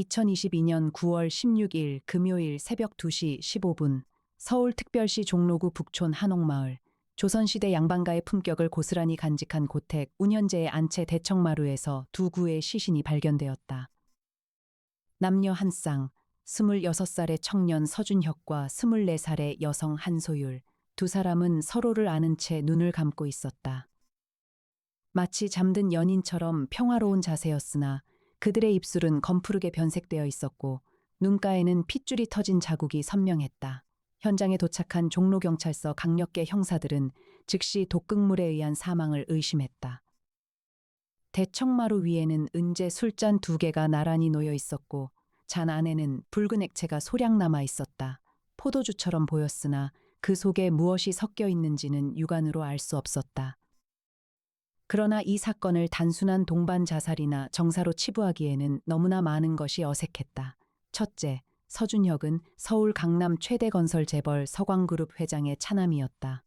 2022년 9월 16일 금요일 새벽 2시 15분 서울특별시 종로구 북촌 한옥마을 조선시대 양반가의 품격을 고스란히 간직한 고택 운현재의 안채 대청마루에서 두 구의 시신이 발견되었다. 남녀 한 쌍, 26살의 청년 서준혁과 24살의 여성 한소율, 두 사람은 서로를 아는 채 눈을 감고 있었다. 마치 잠든 연인처럼 평화로운 자세였으나 그들의 입술은 검푸르게 변색되어 있었고 눈가에는 핏줄이 터진 자국이 선명했다. 현장에 도착한 종로경찰서 강력계 형사들은 즉시 독극물에 의한 사망을 의심했다. 대청마루 위에는 은재 술잔 2개가 나란히 놓여 있었고 잔 안에는 붉은 액체가 소량 남아 있었다. 포도주처럼 보였으나 그 속에 무엇이 섞여 있는지는 육안으로 알 수 없었다. 그러나 이 사건을 단순한 동반 자살이나 정사로 치부하기에는 너무나 많은 것이 어색했다. 첫째, 서준혁은 서울 강남 최대 건설 재벌 서광그룹 회장의 차남이었다.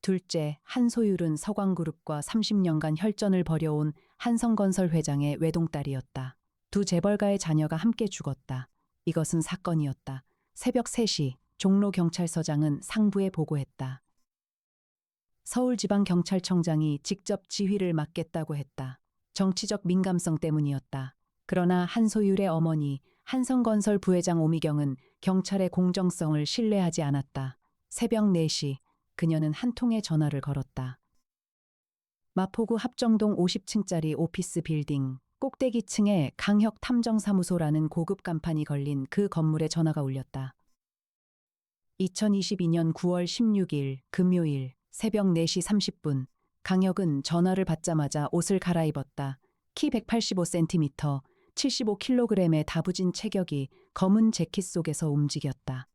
둘째, 한소율은 서광그룹과 30년간 혈전을 벌여온 한성건설 회장의 외동딸이었다. 두 재벌가의 자녀가 함께 죽었다. 이것은 사건이었다. 새벽 3시 종로경찰서장은 상부에 보고했다. 서울지방경찰청장이 직접 지휘를 맡겠다고 했다. 정치적 민감성 때문이었다. 그러나 한소율의 어머니 한성건설 부회장 오미경은 경찰의 공정성을 신뢰하지 않았다. 새벽 4시 그녀는 한 통의 전화를 걸었다. 마포구 합정동 50층짜리 오피스 빌딩 꼭대기층에 강혁 탐정사무소라는 고급 간판이 걸린 그 건물에 전화가 울렸다. 2022년 9월 16일 금요일 새벽 4시 30분 강혁은 전화를 받자마자 옷을 갈아입었다. 키 185cm, 75kg의 다부진 체격이 검은 재킷 속에서 움직였다.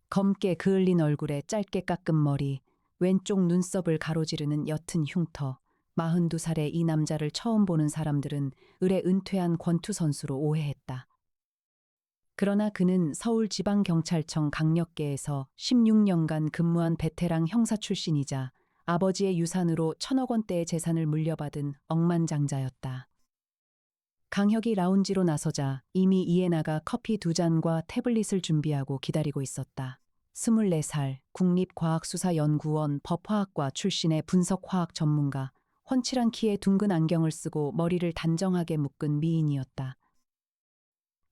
검게 그을린 얼굴에 짧게 깎은 머리, 왼쪽 눈썹을 가로지르는 옅은 흉터. 42살의 이 남자를 처음 보는 사람들은 을에 은퇴한 권투 선수로 오해했다. 그러나 그는 서울지방경찰청 강력계에서 16년간 근무한 베테랑 형사 출신이자 아버지의 유산으로 1,000억 원대의 재산을 물려받은 억만장자였다. 강혁이 라운지로 나서자 이미 이해나가 커피 2잔과 태블릿을 준비하고 기다리고 있었다. 24살 국립과학수사연구원 법화학과 출신의 분석화학 전문가, 훤칠한 키에 둥근 안경을 쓰고 머리를 단정하게 묶은 미인이었다.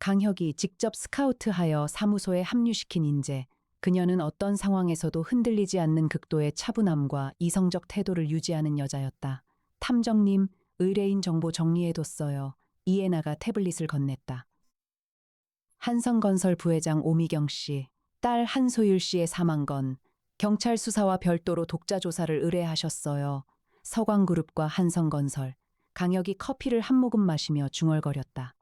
강혁이 직접 스카우트하여 사무소에 합류시킨 인재, 그녀는 어떤 상황에서도 흔들리지 않는 극도의 차분함과 이성적 태도를 유지하는 여자였다. 탐정님, 의뢰인 정보 정리해뒀어요. 이해나가 태블릿을 건넸다. 한성건설 부회장 오미경 씨, 딸 한소율 씨의 사망건, 경찰 수사와 별도로 독자 조사를 의뢰하셨어요. 서광그룹과 한성건설. 강혁이 커피를 한 모금 마시며 중얼거렸다.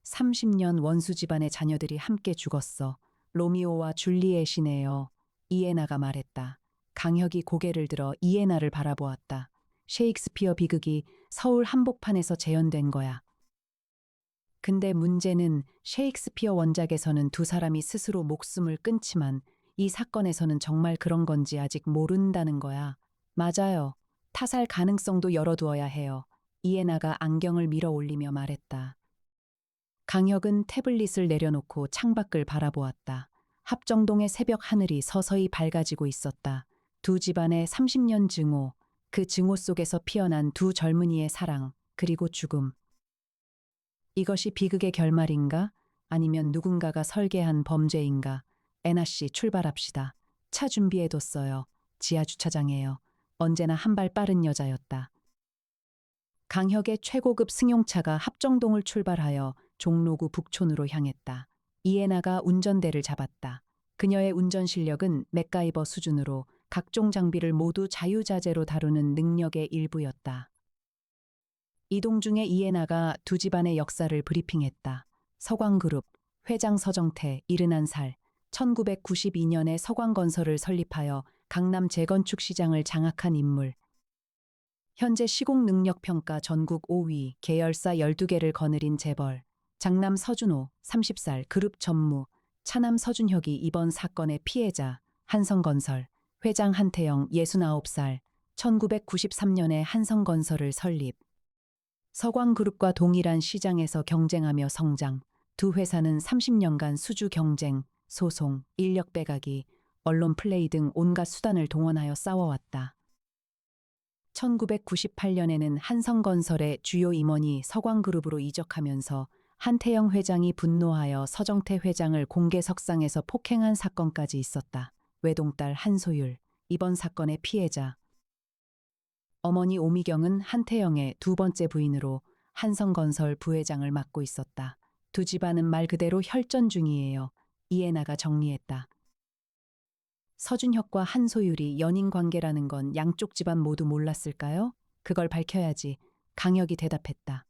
30년 원수 집안의 자녀들이 함께 죽었어. 로미오와 줄리엣이네요. 이해나가 말했다. 강혁이 고개를 들어 이해나를 바라보았다. 셰익스피어 비극이 서울 한복판에서 재현된 거야. 근데 문제는 셰익스피어 원작에서는 두 사람이 스스로 목숨을 끊지만 이 사건에서는 정말 그런 건지 아직 모른다는 거야. 맞아요. 타살 가능성도 열어두어야 해요. 이해나가 안경을 밀어 올리며 말했다. 강혁은 태블릿을 내려놓고 창밖을 바라보았다. 합정동의 새벽 하늘이 서서히 밝아지고 있었다. 두 집안의 30년 증오, 그 증오 속에서 피어난 두 젊은이의 사랑, 그리고 죽음. 이것이 비극의 결말인가? 아니면 누군가가 설계한 범죄인가? 애나 씨, 출발합시다. 차 준비해뒀어요. 지하 주차장에요. 언제나 한 발 빠른 여자였다. 강혁의 최고급 승용차가 합정동을 출발하여 종로구 북촌으로 향했다. 이해나가 운전대를 잡았다. 그녀의 운전 실력은 맥가이버 수준으로 각종 장비를 모두 자유자재로 다루는 능력의 일부였다. 이동 중에 이해나가 두 집안의 역사를 브리핑했다. 서광그룹, 회장 서정태, 71살, 1992년에 서광건설을 설립하여 강남 재건축 시장을 장악한 인물. 현재 시공능력평가 전국 5위, 계열사 12개를 거느린 재벌. 장남 서준호, 30살, 그룹 전무. 차남 서준혁이 이번 사건의 피해자. 한성건설, 회장 한태영, 69살, 1993년에 한성건설을 설립. 서광그룹과 동일한 시장에서 경쟁하며 성장. 두 회사는 30년간 수주 경쟁, 소송, 인력 빼가기, 언론 플레이 등 온갖 수단을 동원하여 싸워왔다. 1998년에는 한성건설의 주요 임원이 서광그룹으로 이적하면서 한태영 회장이 분노하여 서정태 회장을 공개석상에서 폭행한 사건까지 있었다. 외동딸 한소율, 이번 사건의 피해자. 어머니 오미경은 한태영의 두 번째 부인으로 한성건설 부회장을 맡고 있었다. 두 집안은 말 그대로 혈전 중이에요. 이해나가 정리했다. 서준혁과 한소율이 연인 관계라는 건 양쪽 집안 모두 몰랐을까요? 그걸 밝혀야지. 강혁이 대답했다.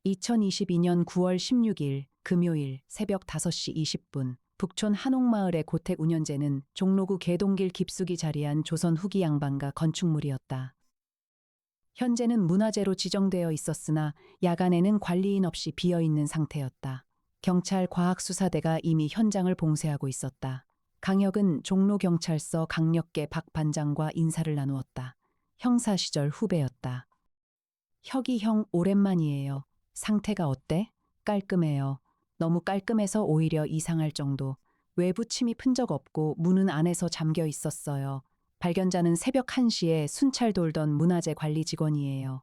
2022년 9월 16일 금요일 새벽 5시 20분 북촌 한옥마을의 고택 운현재는 종로구 개동길 깊숙이 자리한 조선 후기 양반가 건축물이었다. 현재는 문화재로 지정되어 있었으나 야간에는 관리인 없이 비어있는 상태였다. 경찰 과학수사대가 이미 현장을 봉쇄하고 있었다. 강혁은 종로경찰서 강력계 박 반장과 인사를 나누었다. 형사 시절 후배였다. 혁이 형 오랜만이에요. 상태가 어때? 깔끔해요. 너무 깔끔해서 오히려 이상할 정도. 외부 침입 흔적 없고 문은 안에서 잠겨 있었어요. 발견자는 새벽 1시에 순찰 돌던 문화재 관리 직원이에요.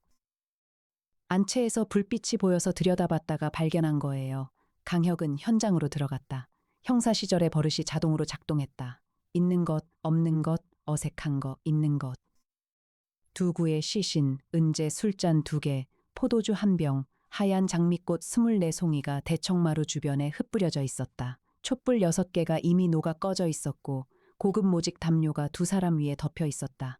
안채에서 불빛이 보여서 들여다봤다가 발견한 거예요. 강혁은 현장으로 들어갔다. 형사 시절의 버릇이 자동으로 작동했다. 있는 것, 없는 것, 어색한 거, 있는 것. 두 구의 시신, 은재 술잔 2개, 포도주 1병, 하얀 장미꽃 24송이가 대청마루 주변에 흩뿌려져 있었다. 촛불 6개가 이미 녹아 꺼져 있었고 고급 모직 담요가 2사람 위에 덮여 있었다.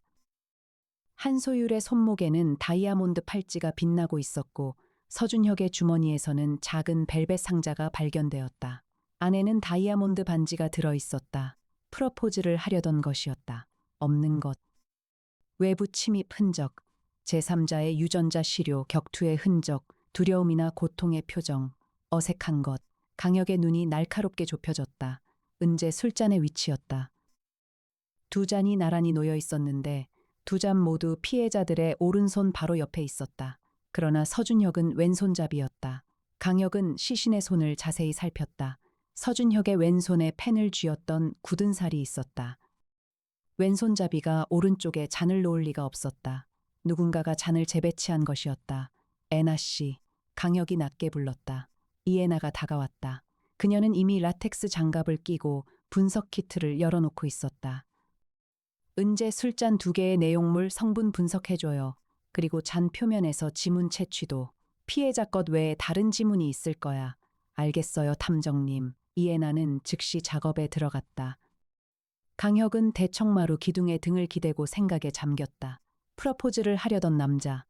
한소율의 손목에는 다이아몬드 팔찌가 빛나고 있었고 서준혁의 주머니에서는 작은 벨벳 상자가 발견되었다. 안에는 다이아몬드 반지가 들어있었다. 프러포즈를 하려던 것이었다. 없는 것. 외부 침입 흔적, 제3자의 유전자 시료, 격투의 흔적, 두려움이나 고통의 표정, 어색한 것. 강혁의 눈이 날카롭게 좁혀졌다. 은재 술잔의 위치였다. 두 잔이 나란히 놓여 있었는데 두 잔 모두 피해자들의 오른손 바로 옆에 있었다. 그러나 서준혁은 왼손잡이였다. 강혁은 시신의 손을 자세히 살폈다. 서준혁의 왼손에 펜을 쥐었던 굳은 살이 있었다. 왼손잡이가 오른쪽에 잔을 놓을 리가 없었다. 누군가가 잔을 재배치한 것이었다. 애나 씨. 강혁이 낮게 불렀다. 이애나가 다가왔다. 그녀는 이미 라텍스 장갑을 끼고 분석 키트를 열어놓고 있었다. 은재 술잔 2개의 내용물 성분 분석해줘요. 그리고 잔 표면에서 지문 채취도. 피해자 것 외에 다른 지문이 있을 거야. 알겠어요, 탐정님. 이애나는 즉시 작업에 들어갔다. 강혁은 대청마루 기둥에 등을 기대고 생각에 잠겼다. 프러포즈를 하려던 남자.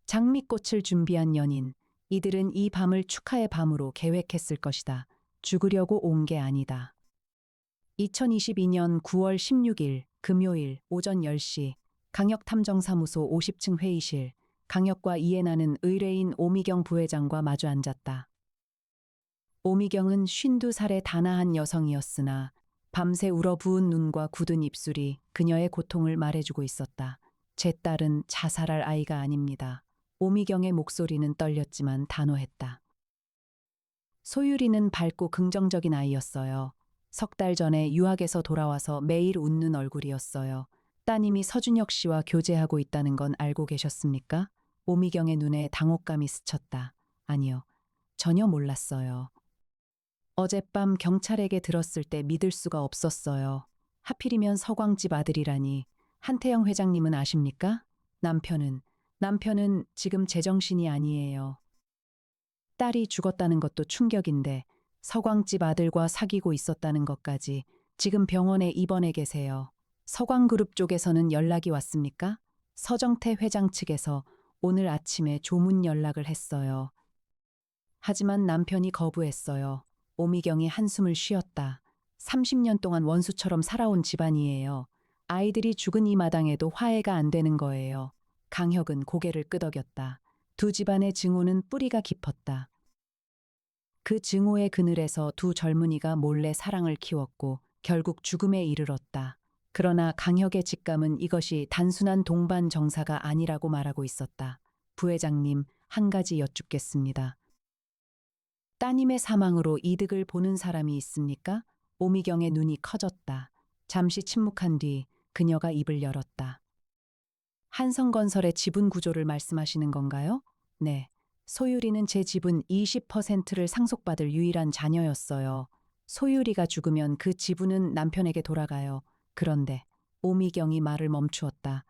장미꽃을 준비한 연인. 이들은 이 밤을 축하의 밤으로 계획했을 것이다. 죽으려고 온 게 아니다. 2022년 9월 16일 금요일 오전 10시 강혁탐정사무소 50층 회의실. 강혁과 이애나는 의뢰인 오미경 부회장과 마주 앉았다. 오미경은 52살의 단아한 여성이었으나 밤새 울어부은 눈과 굳은 입술이 그녀의 고통을 말해주고 있었다. 제 딸은 자살할 아이가 아닙니다. 오미경의 목소리는 떨렸지만 단호했다. 소율이는 밝고 긍정적인 아이였어요. 3달 전에 유학에서 돌아와서 매일 웃는 얼굴이었어요. 따님이 서준혁 씨와 교제하고 있다는 건 알고 계셨습니까? 오미경의 눈에 당혹감이 스쳤다. 아니요, 전혀 몰랐어요. 어젯밤 경찰에게 들었을 때 믿을 수가 없었어요. 하필이면 서광집 아들이라니. 한태영 회장님은 아십니까? 남편은 지금 제정신이 아니에요. 딸이 죽었다는 것도 충격인데 서광집 아들과 사귀고 있었다는 것까지. 지금 병원에 입원해 계세요. 서광그룹 쪽에서는 연락이 왔습니까? 서정태 회장 측에서 오늘 아침에 조문 연락을 했어요. 하지만 남편이 거부했어요. 오미경이 한숨을 쉬었다. 30년 동안 원수처럼 살아온 집안이에요. 아이들이 죽은 이 마당에도 화해가 안 되는 거예요. 강혁은 고개를 끄덕였다. 두 집안의 증오는 뿌리가 깊었다. 그 증오의 그늘에서 두 젊은이가 몰래 사랑을 키웠고 결국 죽음에 이르렀다. 그러나 강혁의 직감은 이것이 단순한 동반 정사가 아니라고 말하고 있었다. 부회장님, 한 가지 여쭙겠습니다. 따님의 사망으로 이득을 보는 사람이 있습니까? 오미경의 눈이 커졌다. 잠시 침묵한 뒤 그녀가 입을 열었다. 한성건설의 지분 구조를 말씀하시는 건가요? 네. 소유리는 제 지분 20%를 상속받을 유일한 자녀였어요. 소유리가 죽으면 그 지분은 남편에게 돌아가요. 그런데 오미경이 말을 멈추었다.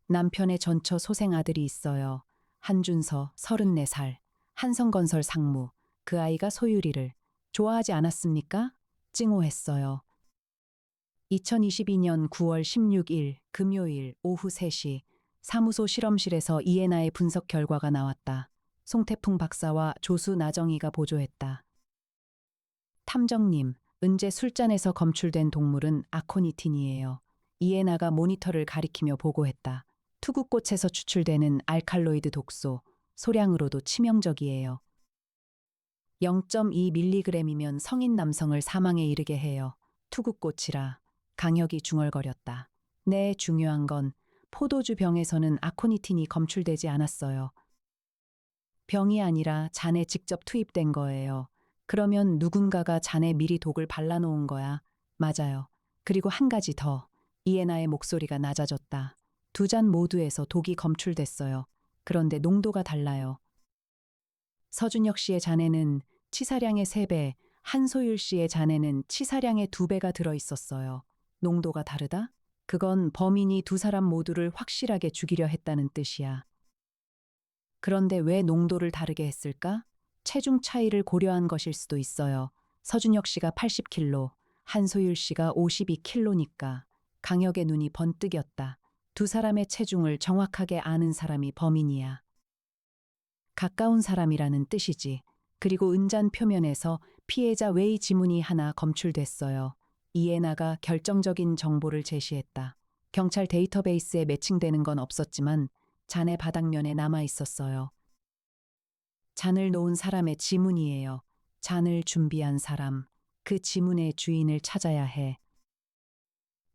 남편의 전처 소생 아들이 있어요. 한준서 34살. 한성건설 상무. 그 아이가 소유리를 좋아하지 않았습니까? 찡호했어요. 2022년 9월 16일 금요일 오후 3시 사무소 실험실에서 이에나의 분석 결과가 나왔다. 송태풍 박사와 조수 나정희가 보조했다. 탐정님, 은재 술잔에서 검출된 동물은 아코니틴이에요. 이에나가 모니터를 가리키며 보고했다. 투구꽃에서 추출되는 알칼로이드 독소, 소량으로도 치명적이에요. 0.2mg이면 성인 남성을 사망에 이르게 해요. 투구꽃이라 강혁이 중얼거렸다. 네, 중요한 건 포도주 병에서는 아코니틴이 검출되지 않았어요. 병이 아니라 잔에 직접 투입된 거예요. 그러면 누군가가 잔에 미리 독을 발라놓은 거야. 맞아요. 그리고 한 가지 더. 이에나의 목소리가 낮아졌다. 두 잔 모두에서 독이 검출됐어요. 그런데 농도가 달라요. 서준혁 씨의 잔에는 치사량의 3배, 한소율 씨의 잔에는 치사량의 2배가 들어있었어요. 농도가 다르다? 그건 범인이 두 사람 모두를 확실하게 죽이려 했다는 뜻이야. 그런데 왜 농도를 다르게 했을까? 체중 차이를 고려한 것일 수도 있어요. 서준혁 씨가 80kg, 한소율 씨가 52kg니까 강혁의 눈이 번뜩였다. 두 사람의 체중을 정확하게 아는 사람이 범인이야. 가까운 사람이라는 뜻이지. 그리고 은잔 표면에서 피해자 웨이 지문이 하나 검출됐어요. 이에나가 결정적인 정보를 제시했다. 경찰 데이터베이스에 매칭되는 건 없었지만 잔의 바닥면에 남아 있었어요. 잔을 놓은 사람의 지문이에요. 잔을 준비한 사람. 그 지문의 주인을 찾아야 해.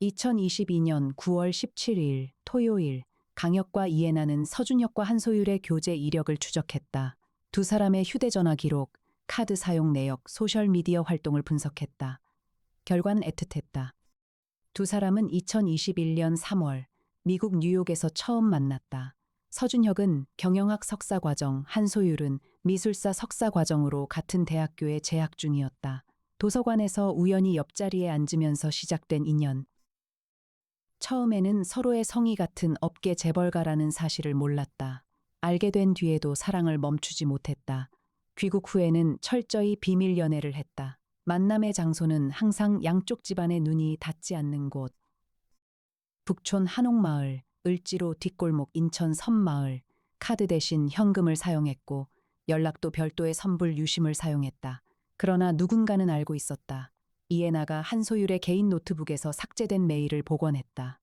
2022년 9월 17일 토요일 강혁과 이에나는 서준혁과 한소율의 교제 이력을 추적했다. 두 사람의 휴대전화 기록, 카드 사용 내역, 소셜미디어 활동을 분석했다. 결과는 애틋했다. 두 사람은 2021년 3월 미국 뉴욕에서 처음 만났다. 서준혁은 경영학 석사과정, 한소율은 미술사 석사과정으로 같은 대학교에 재학 중이었다. 도서관에서 우연히 옆자리에 앉으면서 시작된 인연. 처음에는 서로의 성이 같은 업계 재벌가라는 사실을 몰랐다. 알게 된 뒤에도 사랑을 멈추지 못했다. 귀국 후에는 철저히 비밀 연애를 했다. 만남의 장소는 항상 양쪽 집안의 눈이 닿지 않는 곳. 북촌 한옥마을, 을지로 뒷골목 인천 섬마을, 카드 대신 현금을 사용했고 연락도 별도의 선불 유심을 사용했다. 그러나 누군가는 알고 있었다. 이에나가 한소율의 개인 노트북에서 삭제된 메일을 복원했다.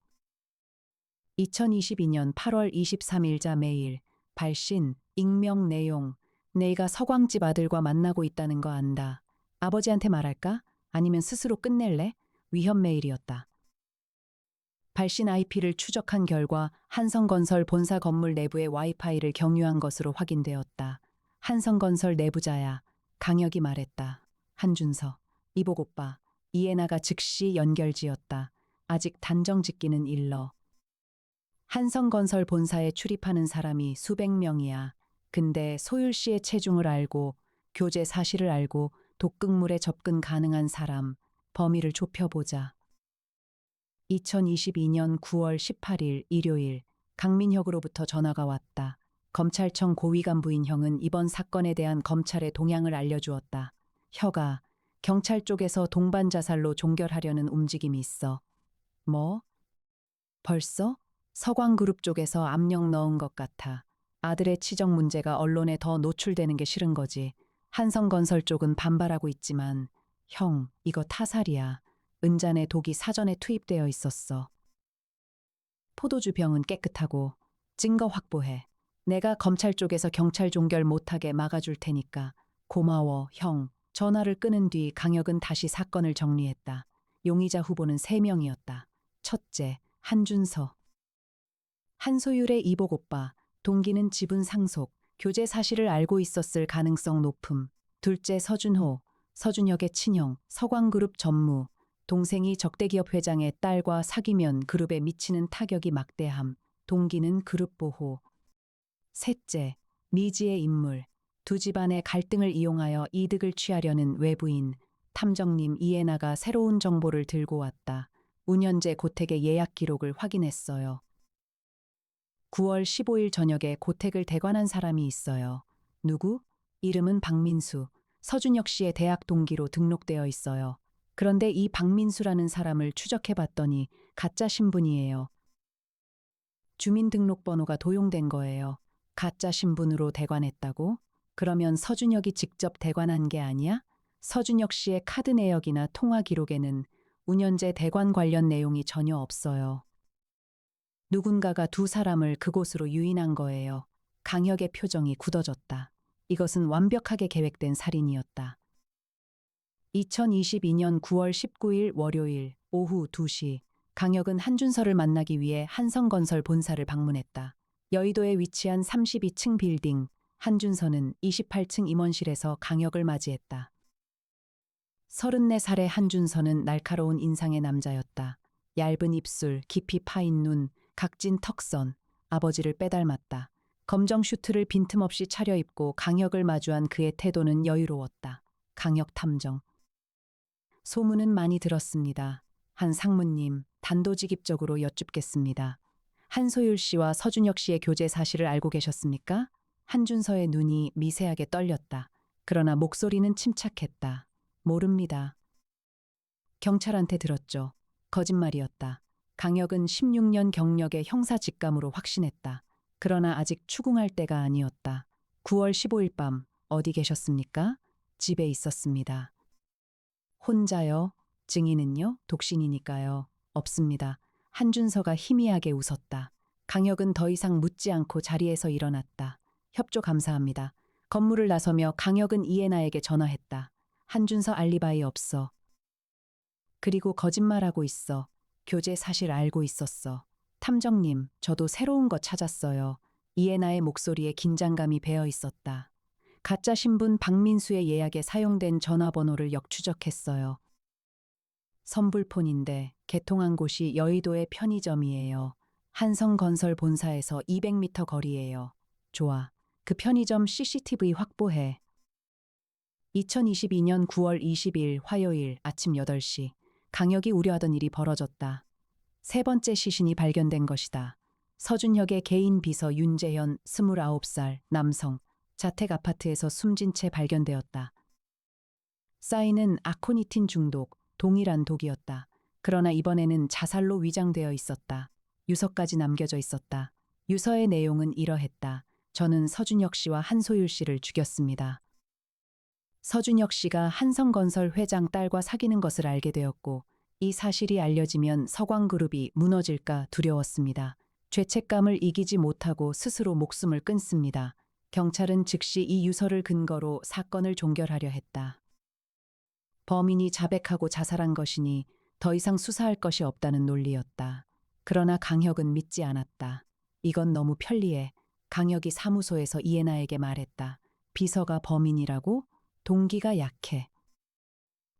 2022년 8월 23일자 메일, 발신, 익명 내용, 내가 서광집 아들과 만나고 있다는 거 안다. 아버지한테 말할까? 아니면 스스로 끝낼래? 위협 메일이었다. 발신 IP를 추적한 결과 한성건설 본사 건물 내부의 와이파이를 경유한 것으로 확인되었다. 한성건설 내부자야. 강혁이 말했다. 한준서. 이복 오빠. 이에나가 즉시 연결지었다. 아직 단정 짓기는 일러. 한성건설 본사에 출입하는 사람이 수백 명이야. 근데 소율 씨의 체중을 알고 교제 사실을 알고 독극물에 접근 가능한 사람, 범위를 좁혀보자. 2022년 9월 18일 일요일 강민혁으로부터 전화가 왔다. 검찰청 고위 간부인 형은 이번 사건에 대한 검찰의 동향을 알려주었다. 혁아, 경찰 쪽에서 동반 자살로 종결하려는 움직임이 있어. 뭐? 벌써? 서광그룹 쪽에서 압력 넣은 것 같아. 아들의 치적 문제가 언론에 더 노출되는 게 싫은 거지. 한성건설 쪽은 반발하고 있지만 형, 이거 타살이야. 은잔에 독이 사전에 투입되어 있었어. 포도주 병은 깨끗하고 증거 확보해. 내가 검찰 쪽에서 경찰 종결 못하게 막아줄 테니까. 고마워, 형. 전화를 끊은 뒤 강혁은 다시 사건을 정리했다. 용의자 후보는 3명이었다. 첫째, 한준서. 한소율의 이복 오빠. 동기는 지분 상속, 교제 사실을 알고 있었을 가능성 높음. 둘째 서준호, 서준혁의 친형, 서광그룹 전무. 동생이 적대기업 회장의 딸과 사귀면 그룹에 미치는 타격이 막대함. 동기는 그룹 보호. 셋째, 미지의 인물. 두 집안의 갈등을 이용하여 이득을 취하려는 외부인. 탐정님 이해나가 새로운 정보를 들고 왔다. 운현재 고택의 예약 기록을 확인했어요. 9월 15일 저녁에 고택을 대관한 사람이 있어요. 누구? 이름은 박민수. 서준혁 씨의 대학 동기로 등록되어 있어요. 그런데 이 박민수라는 사람을 추적해 봤더니 가짜 신분이에요. 주민등록번호가 도용된 거예요. 가짜 신분으로 대관했다고? 그러면 서준혁이 직접 대관한 게 아니야? 서준혁 씨의 카드 내역이나 통화 기록에는 운현재 대관 관련 내용이 전혀 없어요. 누군가가 두 사람을 그곳으로 유인한 거예요. 강혁의 표정이 굳어졌다. 이것은 완벽하게 계획된 살인이었다. 2022년 9월 19일 월요일 오후 2시 강혁은 한준서를 만나기 위해 한성건설 본사를 방문했다. 여의도에 위치한 32층 빌딩. 한준서는 28층 임원실에서 강혁을 맞이했다. 34살의 한준서는 날카로운 인상의 남자였다. 얇은 입술, 깊이 파인 눈, 각진 턱선, 아버지를 빼닮았다. 검정 슈트를 빈틈없이 차려입고 강혁을 마주한 그의 태도는 여유로웠다. 강혁 탐정. 소문은 많이 들었습니다. 한 상무님, 단도직입적으로 여쭙겠습니다. 한소율 씨와 서준혁 씨의 교제 사실을 알고 계셨습니까? 한준서의 눈이 미세하게 떨렸다. 그러나 목소리는 침착했다. 모릅니다. 경찰한테 들었죠. 거짓말이었다. 강혁은 16년 경력의 형사 직감으로 확신했다. 그러나 아직 추궁할 때가 아니었다. 9월 15일 밤 어디 계셨습니까? 집에 있었습니다. 혼자요? 증인은요? 독신이니까요. 없습니다. 한준서가 희미하게 웃었다. 강혁은 더 이상 묻지 않고 자리에서 일어났다. 협조 감사합니다. 건물을 나서며 강혁은 이해나에게 전화했다. 한준서 알리바이 없어. 그리고 거짓말하고 있어. 교제 사실 알고 있었어. 탐정님, 저도 새로운 거 찾았어요. 이해나의 목소리에 긴장감이 배어 있었다. 가짜 신분 박민수의 예약에 사용된 전화번호를 역추적했어요. 선불폰인데 개통한 곳이 여의도의 편의점이에요. 한성건설 본사에서 200m 거리예요. 좋아. 그 편의점 CCTV 확보해. 2022년 9월 20일 화요일 아침 8시 강혁이 우려하던 일이 벌어졌다. 세 번째 시신이 발견된 것이다. 서준혁의 개인 비서 윤재현 29살 남성 자택 아파트에서 숨진 채 발견되었다. 사인은 아코니틴 중독, 동일한 독이었다. 그러나 이번에는 자살로 위장되어 있었다. 유서까지 남겨져 있었다. 유서의 내용은 이러했다. 저는 서준혁 씨와 한소율 씨를 죽였습니다. 서준혁 씨가 한성건설 회장 딸과 사귀는 것을 알게 되었고 이 사실이 알려지면 서광그룹이 무너질까 두려웠습니다. 죄책감을 이기지 못하고 스스로 목숨을 끊습니다. 경찰은 즉시 이 유서를 근거로 사건을 종결하려 했다. 범인이 자백하고 자살한 것이니 더 이상 수사할 것이 없다는 논리였다. 그러나 강혁은 믿지 않았다. 이건 너무 편리해. 강혁이 사무소에서 이해나에게 말했다. 비서가 범인이라고? 동기가 약해.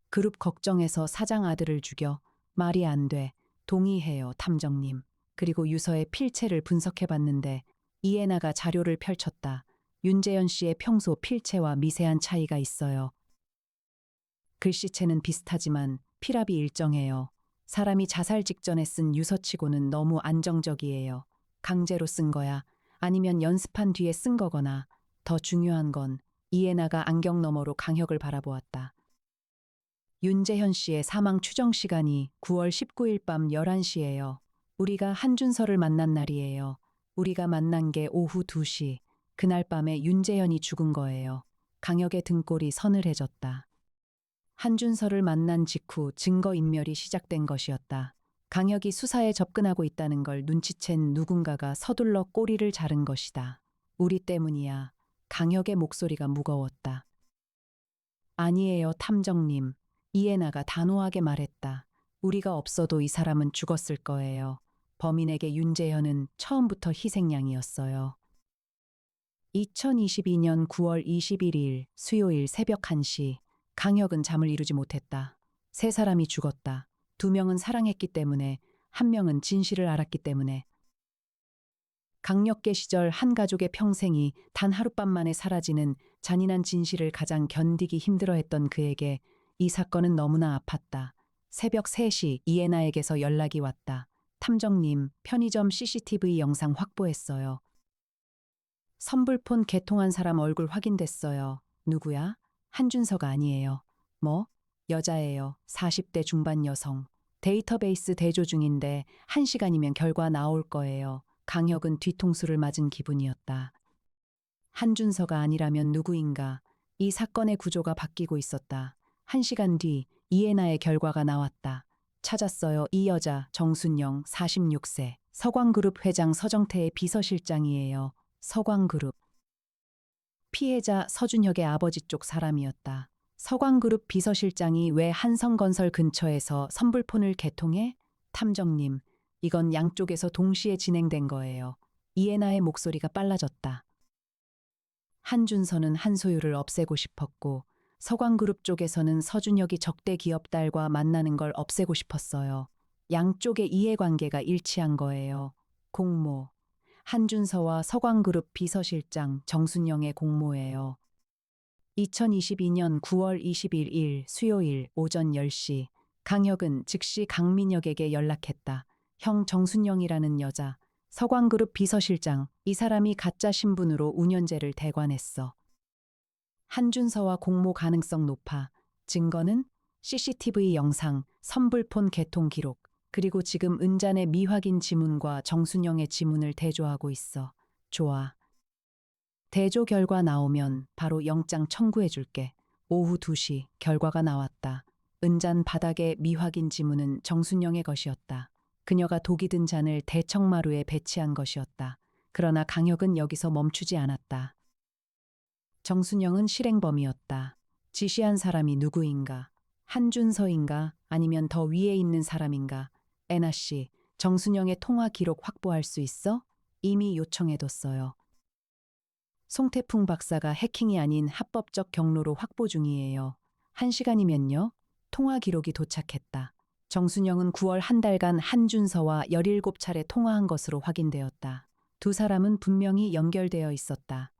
그룹 걱정해서 사장 아들을 죽여. 말이 안 돼. 동의해요, 탐정님. 그리고 유서의 필체를 분석해봤는데 이해나가 자료를 펼쳤다. 윤재현 씨의 평소 필체와 미세한 차이가 있어요. 글씨체는 비슷하지만 필압이 일정해요. 사람이 자살 직전에 쓴 유서치고는 너무 안정적이에요. 강제로 쓴 거야. 아니면 연습한 뒤에 쓴 거거나. 더 중요한 건 이해나가 안경 너머로 강혁을 바라보았다. 윤재현 씨의 사망 추정 시간이 9월 19일 밤 11시예요. 우리가 한준서를 만난 날이에요. 우리가 만난 게 오후 2시. 그날 밤에 윤재현이 죽은 거예요. 강혁의 등골이 서늘해졌다. 한준서를 만난 직후 증거인멸이 시작된 것이었다. 강혁이 수사에 접근하고 있다는 걸 눈치챈 누군가가 서둘러 꼬리를 자른 것이다. 우리 때문이야. 강혁의 목소리가 무거웠다. 아니에요, 탐정님. 이해나가 단호하게 말했다. 우리가 없어도 이 사람은 죽었을 거예요. 범인에게 윤재현은 처음부터 희생양이었어요. 2022년 9월 21일 수요일 새벽 1시 강혁은 잠을 이루지 못했다. 세 사람이 죽었다. 두 명은 사랑했기 때문에, 한 명은 진실을 알았기 때문에. 강력계 시절 한 가족의 평생이 단 하룻밤 만에 사라지는 잔인한 진실을 가장 견디기 힘들어했던 그에게 이 사건은 너무나 아팠다. 새벽 3시 이에나에게서 연락이 왔다. 탐정님, 편의점 CCTV 영상 확보했어요. 선불폰 개통한 사람 얼굴 확인됐어요. 누구야? 한준서가 아니에요. 뭐? 여자예요. 40대 중반 여성. 데이터베이스 대조 중인데 1시간이면 결과 나올 거예요. 강혁은 뒤통수를 맞은 기분이었다. 한준서가 아니라면 누구인가? 이 사건의 구조가 바뀌고 있었다. 1시간 뒤 이에나의 결과가 나왔다. 찾았어요. 이 여자 정순영 46세. 서광그룹 회장 서정태의 비서실장이에요. 서광그룹. 피해자 서준혁의 아버지 쪽 사람이었다. 서광그룹 비서실장이 왜 한성건설 근처에서 선불폰을 개통해? 탐정님, 이건 양쪽에서 동시에 진행된 거예요. 이에나의 목소리가 빨라졌다. 한준서는 한소유를 없애고 싶었고 서광그룹 쪽에서는 서준혁이 적대 기업달과 만나는 걸 없애고 싶었어요. 양쪽의 이해관계가 일치한 거예요. 공모. 한준서와 서광그룹 비서실장 정순영의 공모예요. 2022년 9월 21일 수요일 오전 10시 강혁은 즉시 강민혁에게 연락했다. 형 정순영이라는 여자, 서광그룹 비서실장, 이 사람이 가짜 신분으로 운영제를 대관했어. 한준서와 공모 가능성 높아. 증거는 CCTV 영상, 선불폰 개통 기록, 그리고 지금 은잔의 미확인 지문과 정순영의 지문을 대조하고 있어. 좋아. 대조 결과 나오면 바로 영장 청구해 줄게. 오후 2시 결과가 나왔다. 은잔 바닥의 미확인 지문은 정순영의 것이었다. 그녀가 독이 든 잔을 대청마루에 배치한 것이었다. 그러나 강혁은 여기서 멈추지 않았다. 정순영은 실행범이었다. 지시한 사람이 누구인가? 한준서인가? 아니면 더 위에 있는 사람인가? 애나 씨, 정순영의 통화 기록 확보할 수 있어? 이미 요청해뒀어요. 송태풍 박사가 해킹이 아닌 합법적 경로로 확보 중이에요. 1시간이면요? 통화 기록이 도착했다. 정순영은 9월 한 달간 한준서와 17차례 통화한 것으로 확인되었다. 두 사람은 분명히 연결되어 있었다.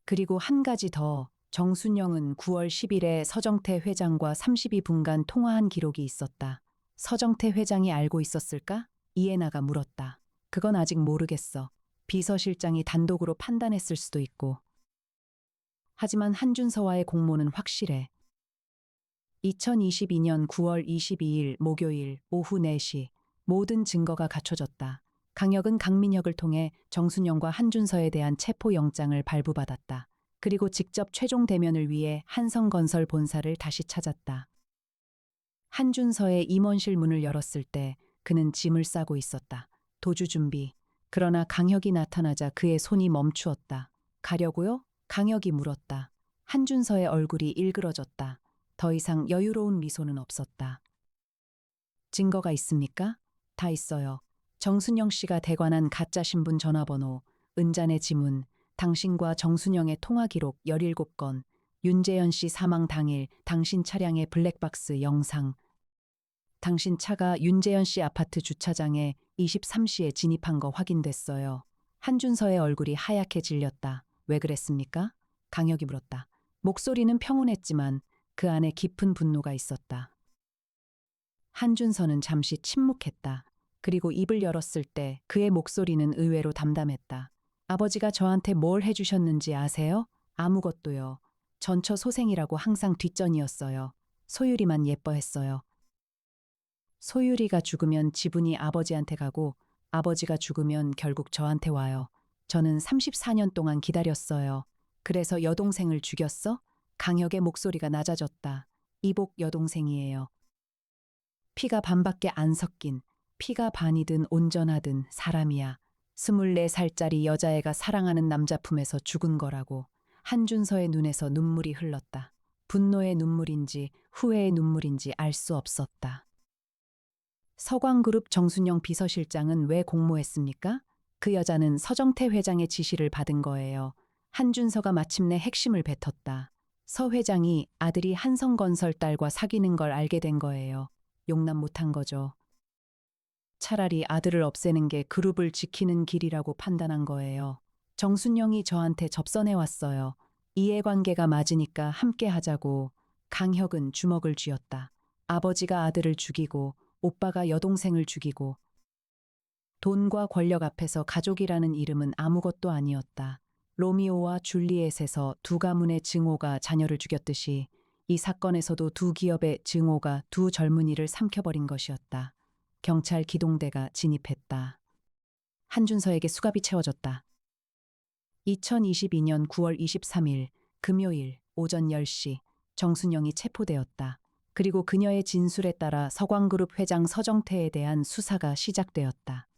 그리고 한 가지 더, 정순영은 9월 10일에 서정태 회장과 32분간 통화한 기록이 있었다. 서정태 회장이 알고 있었을까? 이에나가 물었다. 그건 아직 모르겠어. 비서실장이 단독으로 판단했을 수도 있고. 하지만 한준서와의 공모는 확실해. 2022년 9월 22일 목요일 오후 4시 모든 증거가 갖춰졌다. 강혁은 강민혁을 통해 정순영과 한준서에 대한 체포영장을 발부받았다. 그리고 직접 최종 대면을 위해 한성건설 본사를 다시 찾았다. 한준서의 임원실 문을 열었을 때 그는 짐을 싸고 있었다. 도주 준비. 그러나 강혁이 나타나자 그의 손이 멈추었다. 가려고요? 강혁이 물었다. 한준서의 얼굴이 일그러졌다. 더 이상 여유로운 미소는 없었다. 증거가 있습니까? 다 있어요. 정순영 씨가 대관한 가짜 신분 전화번호, 은잔의 지문, 당신과 정순영의 통화 기록 17건, 윤재현 씨 사망 당일 당신 차량의 블랙박스 영상, 당신 차가 윤재현 씨 아파트 주차장에 23시에 진입한 거 확인됐어요. 한준서의 얼굴이 하얗게 질렸다. 왜 그랬습니까? 강혁이 물었다. 목소리는 평온했지만 그 안에 깊은 분노가 있었다. 한준서는 잠시 침묵했다. 그리고 입을 열었을 때 그의 목소리는 의외로 담담했다. 아버지가 저한테 뭘 해주셨는지 아세요? 아무것도요. 전처 소생이라고 항상 뒷전이었어요. 소율이만 예뻐했어요. 소율이가 죽으면 지분이 아버지한테 가고 아버지가 죽으면 결국 저한테 와요. 저는 34년 동안 기다렸어요. 그래서 여동생을 죽였어? 강혁의 목소리가 낮아졌다. 이복 여동생이에요. 피가 반밖에 안 섞인, 피가 반이든 온전하든 사람이야. 24살짜리 여자애가 사랑하는 남자 품에서 죽은 거라고. 한준서의 눈에서 눈물이 흘렀다. 분노의 눈물인지 후회의 눈물인지 알 수 없었다. 서광그룹 정순영 비서실장은 왜 공모했습니까? 그 여자는 서정태 회장의 지시를 받은 거예요. 한준서가 마침내 핵심을 뱉었다. 서 회장이 아들이 한성건설 딸과 사귀는 걸 알게 된 거예요. 용납 못한 거죠. 차라리 아들을 없애는 게 그룹을 지키는 길이라고 판단한 거예요. 정순영이 저한테 접선해 왔어요. 이해관계가 맞으니까 함께 하자고. 강혁은 주먹을 쥐었다. 아버지가 아들을 죽이고 오빠가 여동생을 죽이고 돈과 권력 앞에서 가족이라는 이름은 아무것도 아니었다. 로미오와 줄리엣에서 두 가문의 증오가 자녀를 죽였듯이 이 사건에서도 두 기업의 증오가 두 젊은이를 삼켜버린 것이었다. 경찰 기동대가 진입했다. 한준서에게 수갑이 채워졌다. 2022년 9월 23일 금요일 오전 10시 정순영이 체포되었다. 그리고 그녀의 진술에 따라 서광그룹 회장 서정태에 대한 수사가 시작되었다.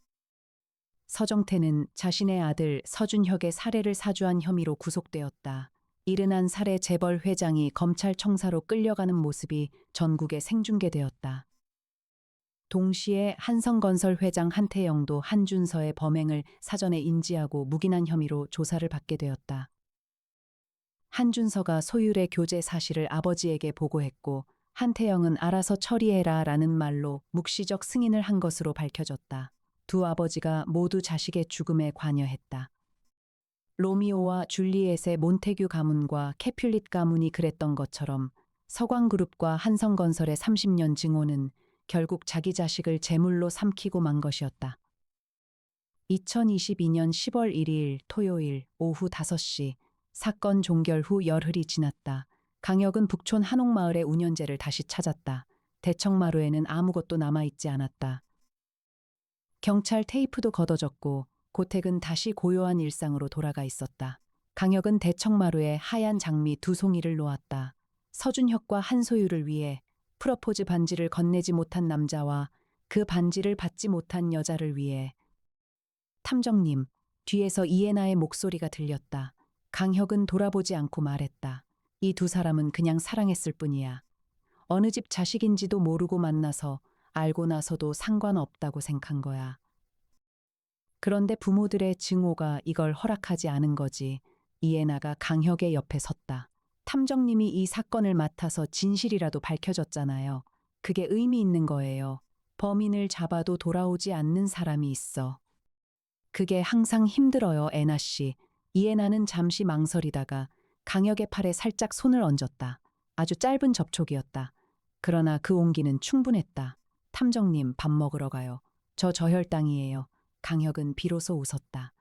서정태는 자신의 아들 서준혁의 살해를 사주한 혐의로 구속되었다. 이른한 살해 재벌 회장이 검찰 청사로 끌려가는 모습이 전국에 생중계되었다. 동시에 한성건설 회장 한태영도 한준서의 범행을 사전에 인지하고 묵인한 혐의로 조사를 받게 되었다. 한준서가 소율의 교제 사실을 아버지에게 보고했고 한태영은 알아서 처리해라 라는 말로 묵시적 승인을 한 것으로 밝혀졌다. 두 아버지가 모두 자식의 죽음에 관여했다. 로미오와 줄리엣의 몬테규 가문과 캐퓰릿 가문이 그랬던 것처럼 서광그룹과 한성건설의 30년 증오는 결국 자기 자식을 제물로 삼키고 만 것이었다. 2022년 10월 1일 토요일 오후 5시 사건 종결 후 열흘이 지났다. 강혁은 북촌 한옥마을의 운현재를 다시 찾았다. 대청마루에는 아무것도 남아있지 않았다. 경찰 테이프도 걷어졌고 고택은 다시 고요한 일상으로 돌아가 있었다. 강혁은 대청마루에 하얀 장미 두 송이를 놓았다. 서준혁과 한소율을 위해 프러포즈 반지를 건네지 못한 남자와 그 반지를 받지 못한 여자를 위해. 탐정님, 뒤에서 이해나의 목소리가 들렸다. 강혁은 돌아보지 않고 말했다. 이 두 사람은 그냥 사랑했을 뿐이야. 어느 집 자식인지도 모르고 만나서 알고 나서도 상관없다고 생각한 거야. 그런데 부모들의 증오가 이걸 허락하지 않은 거지. 이해나가 강혁의 옆에 섰다. 탐정님이 이 사건을 맡아서 진실이라도 밝혀졌잖아요. 그게 의미 있는 거예요. 범인을 잡아도 돌아오지 않는 사람이 있어. 그게 항상 힘들어요, 애나 씨. 이해나는 잠시 망설이다가 강혁의 팔에 살짝 손을 얹었다. 아주 짧은 접촉이었다. 그러나 그 온기는 충분했다. 탐정님, 밥 먹으러 가요. 저 저혈당이에요. 강혁은 비로소 웃었다.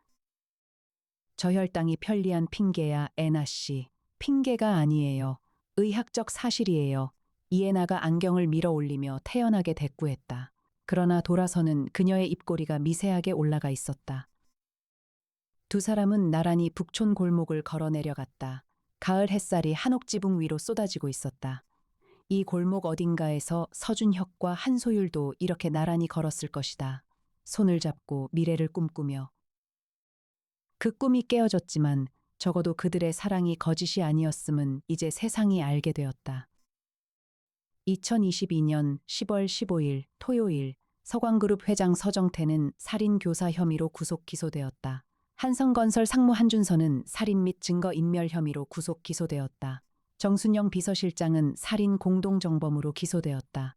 저혈당이 편리한 핑계야, 애나 씨. 핑계가 아니에요. 의학적 사실이에요. 이해나가 안경을 밀어 올리며 태연하게 대꾸했다. 그러나 돌아서는 그녀의 입꼬리가 미세하게 올라가 있었다. 두 사람은 나란히 북촌 골목을 걸어 내려갔다. 가을 햇살이 한옥지붕 위로 쏟아지고 있었다. 이 골목 어딘가에서 서준혁과 한소율도 이렇게 나란히 걸었을 것이다. 손을 잡고 미래를 꿈꾸며. 그 꿈이 깨어졌지만 적어도 그들의 사랑이 거짓이 아니었음은 이제 세상이 알게 되었다. 2022년 10월 15일 토요일 서광그룹 회장 서정태는 살인교사 혐의로 구속 기소되었다. 한성건설 상무 한준서는 살인 및 증거인멸 혐의로 구속 기소되었다. 정순영 비서실장은 살인 공동정범으로 기소되었다.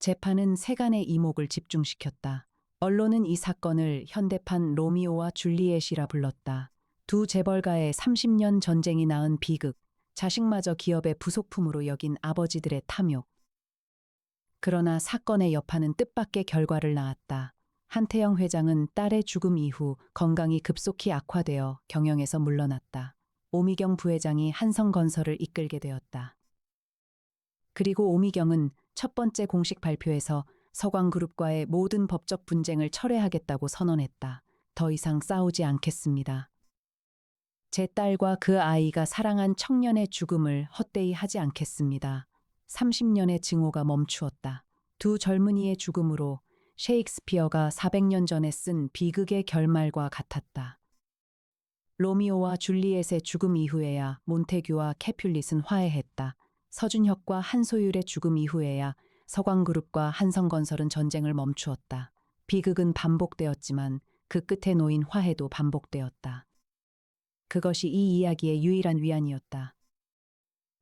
재판은 세간의 이목을 집중시켰다. 언론은 이 사건을 현대판 로미오와 줄리엣이라 불렀다. 두 재벌가의 30년 전쟁이 낳은 비극, 자식마저 기업의 부속품으로 여긴 아버지들의 탐욕. 그러나 사건의 여파는 뜻밖의 결과를 낳았다. 한태영 회장은 딸의 죽음 이후 건강이 급속히 악화되어 경영에서 물러났다. 오미경 부회장이 한성건설을 이끌게 되었다. 그리고 오미경은 첫 번째 공식 발표에서 서광그룹과의 모든 법적 분쟁을 철회하겠다고 선언했다. 더 이상 싸우지 않겠습니다. 제 딸과 그 아이가 사랑한 청년의 죽음을 헛되이 하지 않겠습니다. 30년의 증오가 멈추었다. 두 젊은이의 죽음으로 셰익스피어가 400년 전에 쓴 비극의 결말과 같았다. 로미오와 줄리엣의 죽음 이후에야 몬테규와 캐퓰릿은 화해했다. 서준혁과 한소율의 죽음 이후에야 서광그룹과 한성건설은 전쟁을 멈추었다. 비극은 반복되었지만 그 끝에 놓인 화해도 반복되었다. 그것이 이 이야기의 유일한 위안이었다.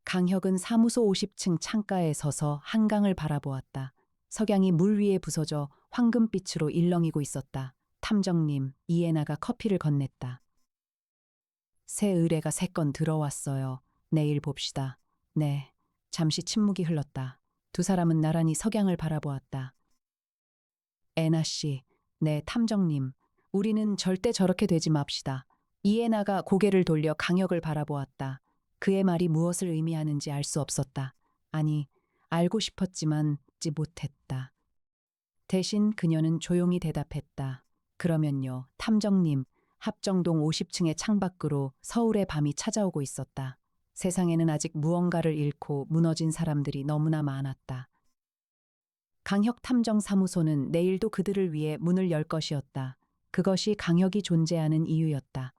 강혁은 사무소 50층 창가에 서서 한강을 바라보았다. 석양이 물 위에 부서져 황금빛으로 일렁이고 있었다. 탐정님, 이해나가 커피를 건넸다. 새 의뢰가 3건 들어왔어요. 내일 봅시다. 네. 잠시 침묵이 흘렀다. 두 사람은 나란히 석양을 바라보았다. 애나 씨, 네, 탐정님. 우리는 절대 저렇게 되지 맙시다. 이해나가 고개를 돌려 강혁을 바라보았다. 그의 말이 무엇을 의미하는지 알 수 없었다. 아니, 알고 싶었지만 지 못했다. 대신 그녀는 조용히 대답했다. 그러면요, 탐정님, 합정동 50층의 창밖으로 서울의 밤이 찾아오고 있었다. 세상에는 아직 무언가를 잃고 무너진 사람들이 너무나 많았다. 강혁 탐정사무소는 내일도 그들을 위해 문을 열 것이었다. 그것이 강혁이 존재하는 이유였다.